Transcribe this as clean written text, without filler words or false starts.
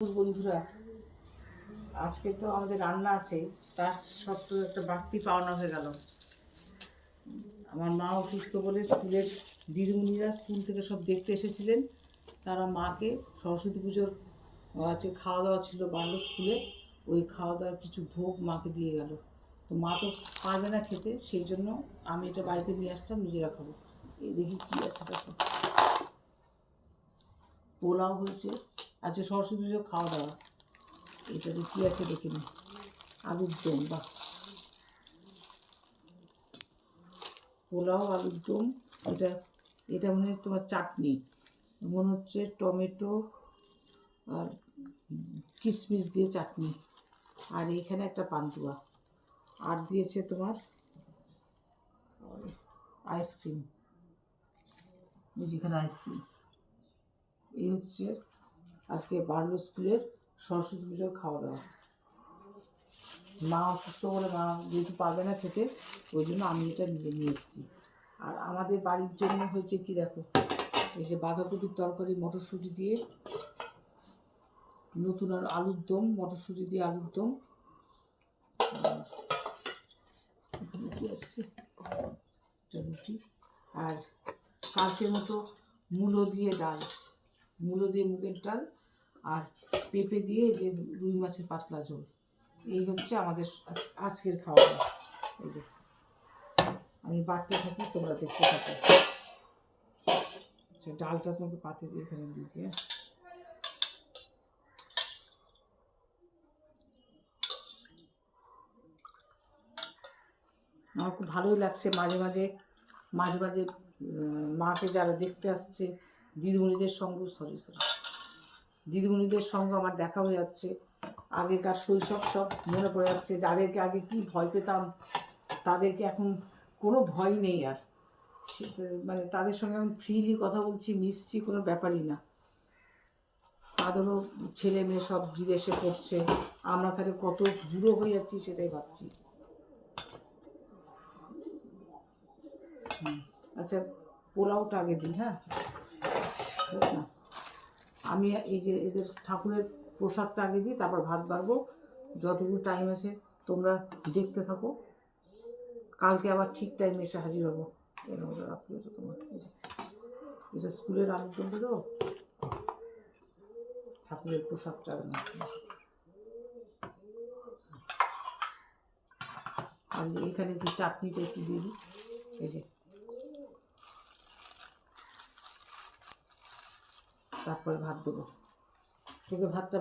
বন্ধুরা, আজকে তো আমাদের রান্না আছে, তার সত্ত্বেও একটা বাড়তি পাওনা হয়ে গেল। আমার মা অসুস্থ বলে স্কুলের দিদিমণিরা স্কুল থেকে সব দেখতে এসেছিলেন। তারা মাকে সরস্বতী পুজোর আছে খাওয়া দাওয়া ছিল বাংলা স্কুলে, ওই খাওয়া দাওয়ার কিছু ভোগ মাকে দিয়ে গেল। তো মা তো পারবে না খেতে, সেই জন্য আমি এটা বাড়িতে নিয়ে আসলাম, নিজেরা খাবো। এই দেখি কী আছে, দেখো পোলাও হয়েছে, আজকে সরস্বতী পুজোর খাওয়া দাওয়া। এটাতে কী আছে দেখে নি, আলুর দম, বা পোলাও আলুর দম। এটা এটা মনে হয় তোমার চাটনি, মনে হচ্ছে টমেটো আর কিশমিশ দিয়ে চাটনি। আর এইখানে একটা পান্তুয়া, আর দিয়েছে তোমার আইসক্রিম, যেখানে আইসক্রিম। এই হচ্ছে আজকে বার্লো স্কুলের সরস্বতী পুজোর খাওয়া দাওয়া। মা অসুস্থ বলে মা যেহেতু পারবে না খেতে, ওই জন্য আমি এটা নিজে নিয়ে এসেছি। আর আমাদের বাড়ির জন্য হয়েছে কি দেখো, এই যে বাঁধাকপির তরকারি মটরশুঁটি দিয়ে, নতুন আর আলুর দম, মটরশুঁটি দিয়ে আলুর দম। এখানে কি আসছে, রুটি। আর কালকের মতো মূলো দিয়ে ডাল, মূলো দিয়ে মুগের ডাল, আর পেঁপে দিয়ে যে রুই মাছের পাতলা ঝোল। এই হচ্ছে আমাদের আজকের খাওয়া দাওয়া। এই যে আমি বাড়তে থাকি, তোমরা দেখতে থাকো। ডালটা তোমাকে পাতে দিয়ে এখানে দিয়ে দিয়ে, আমার খুব ভালোই লাগছে। মাঝে মাঝে মাঝে মাঝে মাকে যারা দেখতে আসছে, দিদিমণিদের সঙ্গে দিদিমণিদের সঙ্গে আমার দেখা হয়ে যাচ্ছে। আগেকার শৈশব সব মনে পড়ে যাচ্ছে। যাদেরকে আগে কি ভয় পেতাম, তাদেরকে এখন কোনো ভয় নেই আর। মানে তাদের সঙ্গে আমি ফ্রিলি কথা বলছি, মিশছি, কোনো ব্যাপারই না। তাদেরও ছেলে মেয়ে সব বিদেশে পড়ছে, আমরা তাহলে কত দূরও হয়ে যাচ্ছি সেটাই ভাবছি। আচ্ছা, পোলাওটা আগে দিই, হ্যাঁ না, আমি এই যে এদের ঠাকুরের প্রসাদটা আগে দিই, তারপর ভাত বাড়বো। যতটুকু টাইম আছে তোমরা দেখতে থাকো, কালকে আবার ঠিক টাইমে এসে হাজির হবো। তোমার এটা স্কুলের আলুর দমটা দেবো, ঠাকুরের প্রসাদটা আর এখানে একটু চাটনিটা একটু দিয়ে দিই। এই যে তারপরে ভাত দেবো, তোকে ভাতটা